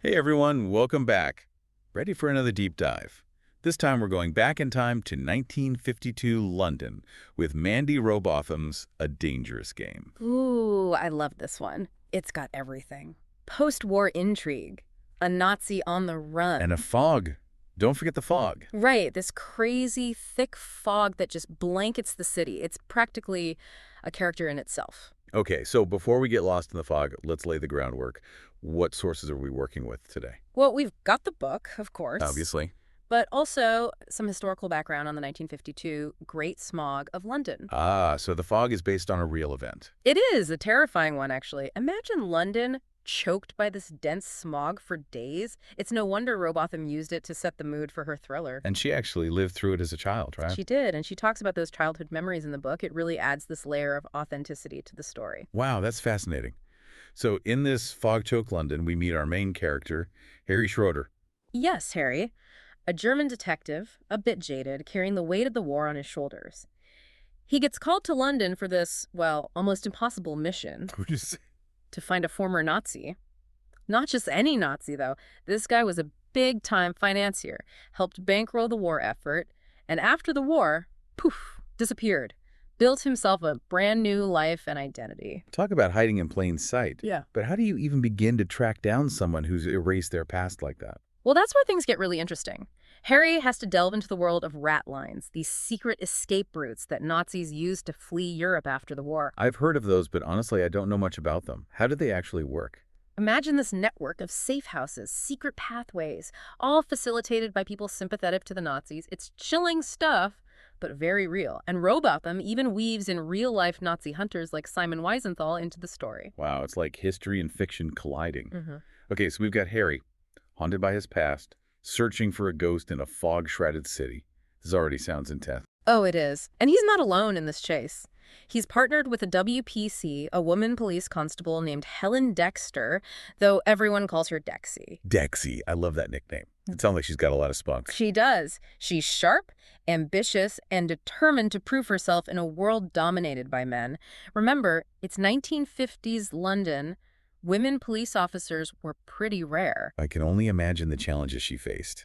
Hey everyone, welcome back. Ready for another deep dive. This time we're going back in time to 1952 London with Mandy Rowbotham's A Dangerous Game. Ooh, I love this one. It's got everything. Post-war intrigue, a Nazi on the And a run. fog. Don't forget the fog. Right, this crazy, thick fog that just blankets the city. It's practically a character in itself. Okay, so before we get lost in the fog, let's lay the groundwork. What sources are we working with today? Well, we've got the book, of course, Obviously. but also some historical background on the 1952 Great Smog of London. So the fog is based on a real event. It is a terrifying one, actually. Imagine London choked by this dense smog for days. It's no wonder Robotham used it to set the mood for her thriller. And she actually lived through it as a child, right? She did, and she talks about those childhood memories in the book. It really adds this layer of authenticity to the story. Wow, that's fascinating. So in this fog-choked London, we meet our main character, Harry Schroder. Yes, Harry, a German detective, a bit jaded, carrying the weight of the war on his shoulders. He gets called to London for this, well, almost impossible mission to find a former Nazi. Not just any Nazi, though. This guy was a big-time financier, helped bankroll the war effort, and after the war, poof, disappeared. Built himself a brand new life and identity. Talk about hiding in plain sight. Yeah. But how do you even begin to track down someone who's erased their past like that? Well, that's where things get really interesting. Harry has to delve into the world of rat lines, these secret escape routes that Nazis used to flee Europe after the war. I've heard of those, but honestly, I don't know much about them. How do they actually work? Imagine this network of safe houses, secret pathways, all facilitated by people sympathetic to the Nazis. It's chilling stuff, but very real. And Robotham even weaves in real-life Nazi hunters like Simon Wiesenthal into the story. Wow, it's like history and fiction colliding. Mm-hmm. Okay, so we've got Harry, haunted by his past, searching for a ghost in a fog-shrouded city. This already sounds intense. Oh, it is. And he's not alone in this chase. He's partnered with a WPC, a woman police constable named Helen Dexter, though everyone calls her Dexie. Dexie, I love that nickname. It sounds like she's got a lot of spunk. She does. She's sharp, ambitious, and determined to prove herself in a world dominated by men. Remember, it's 1950s London. Women police officers were pretty rare. I can only imagine the challenges she faced.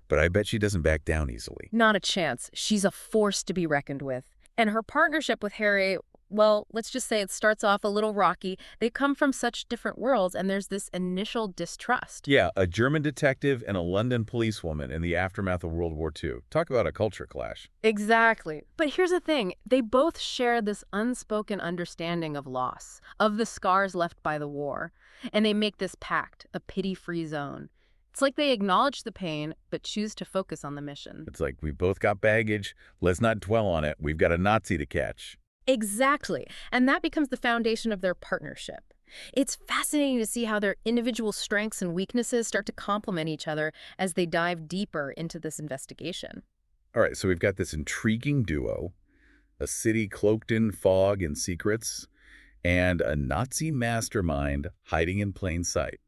But I bet she doesn't back down easily. Not a chance. She's a force to be reckoned with. And her partnership with Harry, well, let's just say it starts off a little rocky. They come from such different worlds, and there's this initial distrust. Yeah, a German detective and a London policewoman in the aftermath of World War II. Talk about a culture clash. Exactly. But here's the thing. They both share this unspoken understanding of loss, of the scars left by the war. And they make this pact, a pity-free zone. It's like they acknowledge the pain, but choose to focus on the mission. It's like, we've both got baggage. Let's not dwell on it. We've got a Nazi to catch. Exactly. And that becomes the foundation of their partnership. It's fascinating to see how their individual strengths and weaknesses start to complement each other as they dive deeper into this investigation. All right, so we've got this intriguing duo, a city cloaked in fog and secrets, and a Nazi mastermind hiding in plain sight.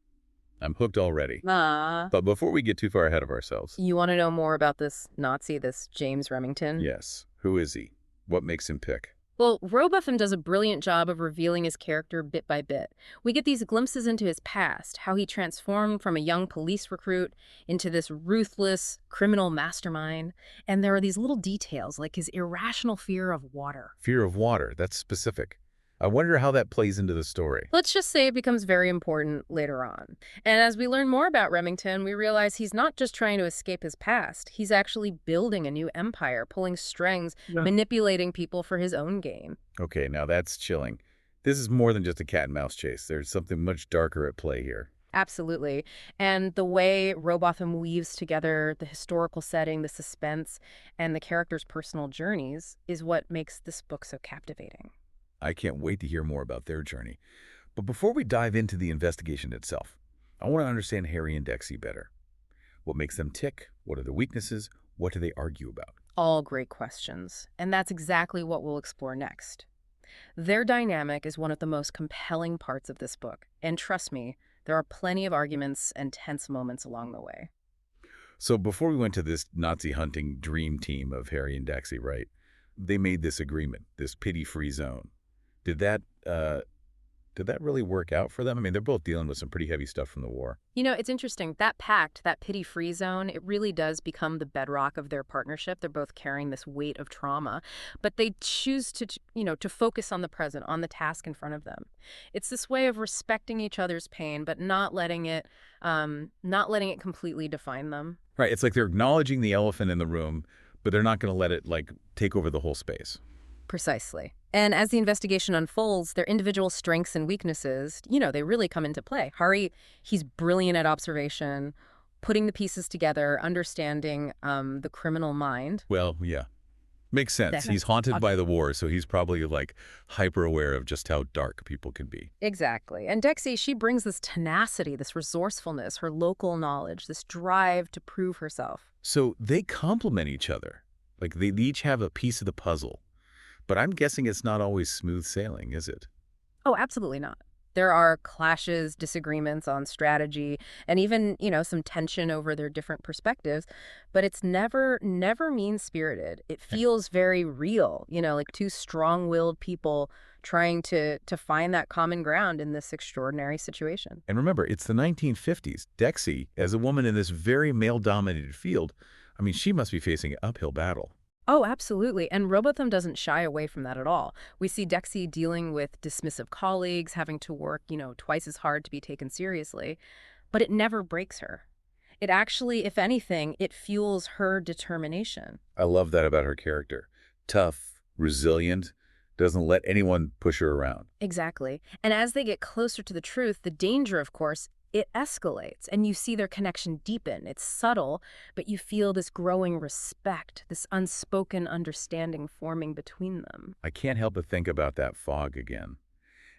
I'm hooked already. But before we get too far ahead of ourselves. You want to know more about this Nazi, this James Remington? Yes. Who is he? What makes him tick? Well, Robotham does a brilliant job of revealing his character bit by bit. We get these glimpses into his past, how he transformed from a young police recruit into this ruthless criminal mastermind. And there are these little details, like his irrational fear of water. Fear of water. That's specific. I wonder how that plays into the story. Let's just say it becomes very important later on. And as we learn more about Remington, we realize he's not just trying to escape his past. He's actually building a new empire, pulling strings, manipulating people for his own gain. Okay, now that's chilling. This is more than just a cat and mouse chase. There's something much darker at play here. Absolutely. And the way Robotham weaves together the historical setting, the suspense, and the characters' personal journeys is what makes this book so captivating. I can't wait to hear more about their journey. But before we dive into the investigation itself, I want to understand Harry and Dexie better. What makes them tick? What are their weaknesses? What do they argue about? All great questions. And that's exactly what we'll explore next. Their dynamic is one of the most compelling parts of this book. And trust me, there are plenty of arguments and tense moments along the way. So before we went to this Nazi hunting dream team of Harry and Dexie, right? They made this agreement, this pity-free zone. Did that Did that really work out for them? I mean, they're both dealing with some pretty heavy stuff from the war. It's interesting. That pact, that pity-free zone, it really does become the bedrock of their partnership. They're both carrying this weight of trauma, but they choose to focus on the present, on the task in front of them. It's this way of respecting each other's pain, but not letting it completely define them. Right. It's like they're acknowledging the elephant in the room, but they're not going to let it, like, take over the whole space. Precisely. And as the investigation unfolds, their individual strengths and weaknesses, they really come into play. Hari, he's brilliant at observation, putting the pieces together, understanding the criminal mind. Well, yeah. Makes sense. Definitely. He's haunted by the war, so he's probably, like, hyper-aware of just how dark people can be. Exactly. And Dexie, she brings this tenacity, this resourcefulness, her local knowledge, this drive to prove herself. So they complement each other. Like, they each have a piece of the puzzle. But I'm guessing it's not always smooth sailing, is it? Oh, absolutely not. There are clashes, disagreements on strategy, and even, some tension over their different perspectives, but it's never mean-spirited. It feels very real, like two strong-willed people trying to find that common ground in this extraordinary situation. And remember, it's the 1950s. Dexie, as a woman in this very male-dominated field, I mean, she must be facing an uphill battle. Oh, absolutely. And Robotham doesn't shy away from that at all. We see Dexie dealing with dismissive colleagues, having to work, twice as hard to be taken seriously. But it never breaks her. It actually, if anything, it fuels her determination. I love that about her character. Tough, resilient, doesn't let anyone push her around. Exactly. And as they get closer to the truth, the danger, of course, it escalates, and you see their connection deepen. It's subtle, but you feel this growing respect, this unspoken understanding forming between them. I can't help but think about that fog again.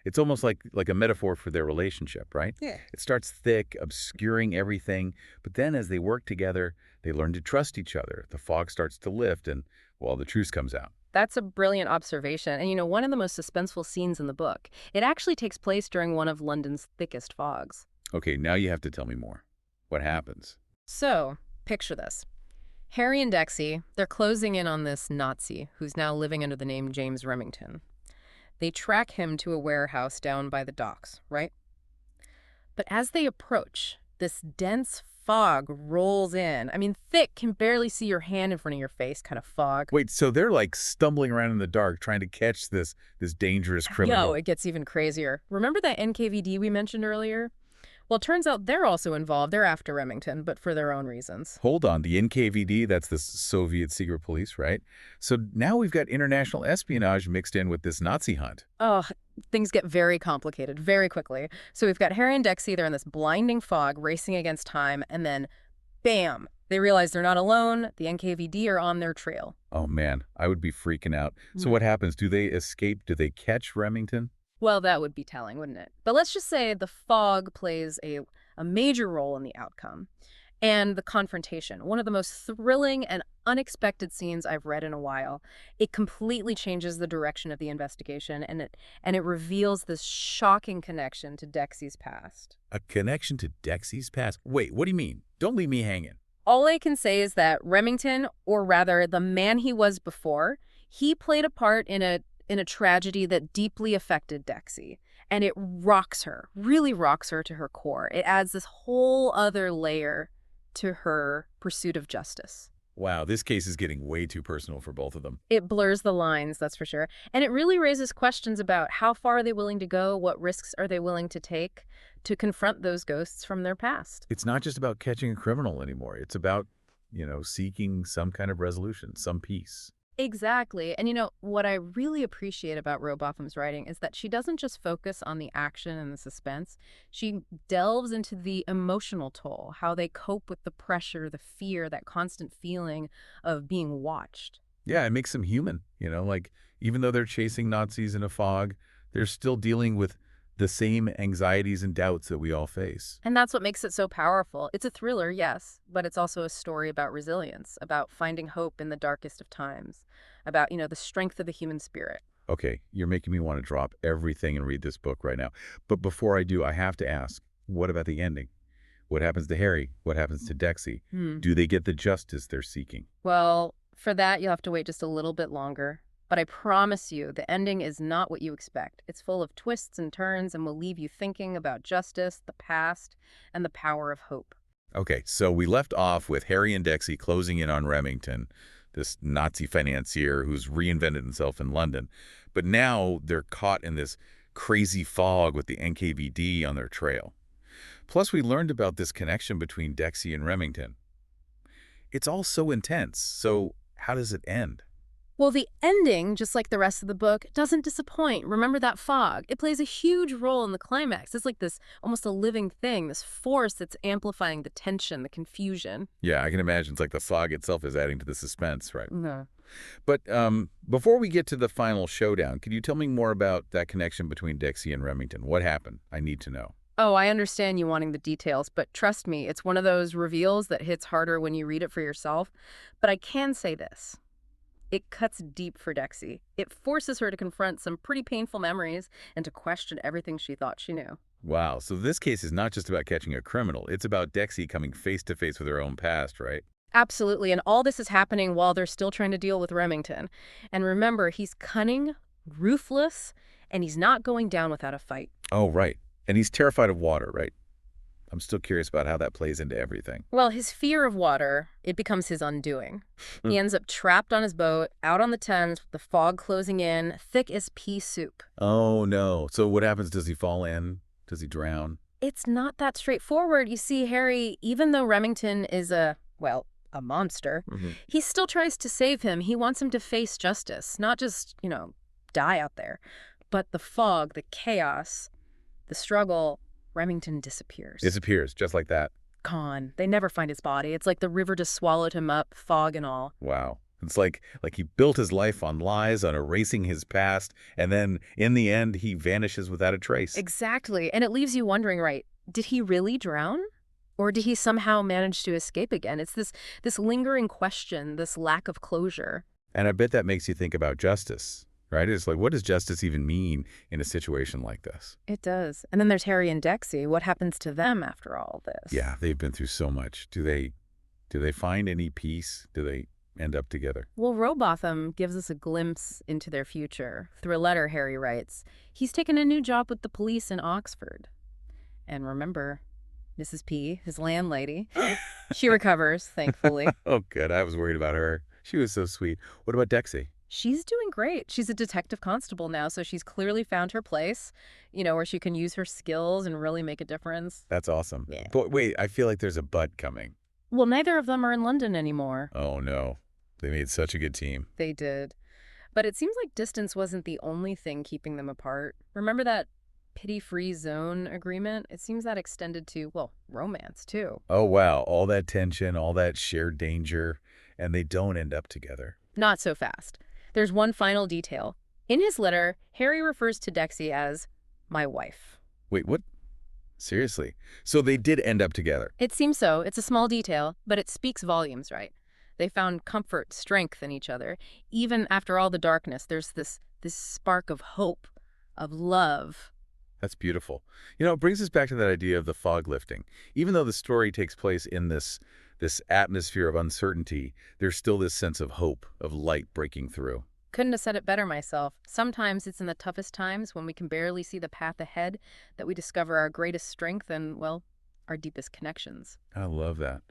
It's almost like a metaphor for their relationship, right? Yeah. It starts thick, obscuring everything, but then as they work together, they learn to trust each other. The fog starts to lift, and, well, the truth comes out. That's a brilliant observation. And, one of the most suspenseful scenes in the book, it actually takes place during one of London's thickest fogs. Okay, now you have to tell me more. What happens? So, picture this. Harry and Dexie, they're closing in on this Nazi who's now living under the name James Remington. They track him to a warehouse down by the docks, right? But as they approach, this dense fog rolls in. I mean, thick, can barely see your hand in front of your face kind of fog. Wait, so they're like stumbling around in the dark trying to catch this dangerous criminal. Yo, it gets even crazier. Remember that NKVD we mentioned earlier? Well, it turns out they're also involved. They're after Remington, but for their own reasons. Hold on, the NKVD, that's the Soviet secret police, right? So now we've got international espionage mixed in with this Nazi hunt. Oh, things get very complicated very quickly. So we've got Harry and Dexie, they're in this blinding fog, racing against time, and then, bam, they realize they're not alone. The NKVD are on their trail. Oh man, I would be freaking out. So what happens? Do they escape? Do they catch Remington? Well, that would be telling, wouldn't it? But let's just say the fog plays a major role in the outcome. And the confrontation, one of the most thrilling and unexpected scenes I've read in a while. It completely changes the direction of the investigation, and it reveals this shocking connection to Dexie's past. A connection to Dexie's past? Wait, what do you mean? Don't leave me hanging. All I can say is that Remington, or rather the man he was before, he played a part in a tragedy that deeply affected Dexie. And it rocks her, really rocks her to her core. It adds this whole other layer to her pursuit of justice. Wow, this case is getting way too personal for both of them. It blurs the lines, that's for sure. And it really raises questions about how far are they willing to go, what risks are they willing to take to confront those ghosts from their past. It's not just about catching a criminal anymore. It's about, seeking some kind of resolution, some peace. Exactly. And what I really appreciate about Rowbotham's writing is that she doesn't just focus on the action and the suspense. She delves into the emotional toll, how they cope with the pressure, the fear, that constant feeling of being watched. Yeah, it makes them human, like even though they're chasing Nazis in a fog, they're still dealing with the same anxieties and doubts that we all face. And that's what makes it so powerful. It's a thriller, yes, but it's also a story about resilience, about finding hope in the darkest of times, about, the strength of the human spirit. Okay, you're making me want to drop everything and read this book right now. But before I do, I have to ask, what about the ending? What happens to Harry? What happens to Dexie? Do they get the justice they're seeking? Well, for that, you'll have to wait just a little bit longer. But I promise you, the ending is not what you expect. It's full of twists and turns and will leave you thinking about justice, the past, and the power of hope. Okay, so we left off with Harry and Dexie closing in on Remington, this Nazi financier who's reinvented himself in London. But now they're caught in this crazy fog with the NKVD on their trail. Plus, we learned about this connection between Dexie and Remington. It's all so intense, so how does it end? Well, the ending, just like the rest of the book, doesn't disappoint. Remember that fog? It plays a huge role in the climax. It's like this almost a living thing, this force that's amplifying the tension, the confusion. Yeah, I can imagine it's like the fog itself is adding to the suspense, right? No. But before we get to the final showdown, could you tell me more about that connection between Dexie and Remington? What happened? I need to know. Oh, I understand you wanting the details, but trust me, it's one of those reveals that hits harder when you read it for yourself. But I can say this. It cuts deep for Dexie. It forces her to confront some pretty painful memories and to question everything she thought she knew. Wow, so this case is not just about catching a criminal. It's about Dexie coming face to face with her own past, right? Absolutely, and all this is happening while they're still trying to deal with Remington. And remember, he's cunning, ruthless, and he's not going down without a fight. Oh, right. And he's terrified of water, right? I'm still curious about how that plays into everything. Well, his fear of water, it becomes his undoing. He ends up trapped on his boat, out on the Thames, with the fog closing in, thick as pea soup. Oh, no. So what happens? Does he fall in? Does he drown? It's not that straightforward. You see, Harry, even though Remington is a monster, he still tries to save him. He wants him to face justice, not just, die out there. But the fog, the chaos, the struggle, Remington disappears. Disappears, just like that. Gone. They never find his body. It's like the river just swallowed him up, fog and all. Wow. It's like he built his life on lies, on erasing his past, and then in the end, he vanishes without a trace. Exactly. And it leaves you wondering, right, did he really drown? Or did he somehow manage to escape again? It's this lingering question, this lack of closure. And I bet that makes you think about justice, right? It's like, what does justice even mean in a situation like this? It does. And then there's Harry and Dexie. What happens to them after all this? Yeah, they've been through so much. Do they find any peace? Do they end up together? Well, Robotham gives us a glimpse into their future. Through a letter, Harry writes, he's taken a new job with the police in Oxford. And remember, Mrs. P, his landlady, she recovers, thankfully. Oh, good. I was worried about her. She was so sweet. What about Dexie? She's doing great. She's a detective constable now, so she's clearly found her place, where she can use her skills and really make a difference. That's awesome. Yeah. But wait, I feel like there's a but coming. Well, neither of them are in London anymore. Oh, no. They made such a good team. They did. But it seems like distance wasn't the only thing keeping them apart. Remember that pity-free zone agreement? It seems that extended to, romance, too. Oh, wow. All that tension, all that shared danger, and they don't end up together. Not so fast. There's one final detail. In his letter, Harry refers to Dexie as my wife. Wait, what? Seriously? So they did end up together? It seems so. It's a small detail, but it speaks volumes, right? They found comfort, strength in each other. Even after all the darkness, there's this spark of hope, of love. That's beautiful. It brings us back to that idea of the fog lifting. Even though the story takes place in this atmosphere of uncertainty, there's still this sense of hope, of light breaking through. Couldn't have said it better myself. Sometimes it's in the toughest times when we can barely see the path ahead that we discover our greatest strength and, our deepest connections. I love that.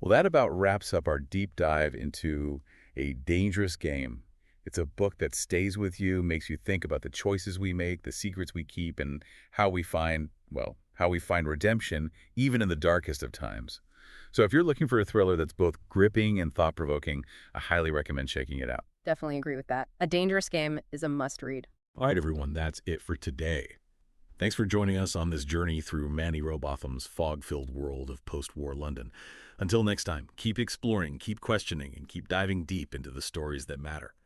Well, that about wraps up our deep dive into A Dangerous Game. It's a book that stays with you, makes you think about the choices we make, the secrets we keep, and how we find redemption even in the darkest of times. So if you're looking for a thriller that's both gripping and thought-provoking, I highly recommend checking it out. Definitely agree with that. A Dangerous Game is a must-read. All right, everyone, that's it for today. Thanks for joining us on this journey through Manny Robotham's fog-filled world of post-war London. Until next time, keep exploring, keep questioning, and keep diving deep into the stories that matter.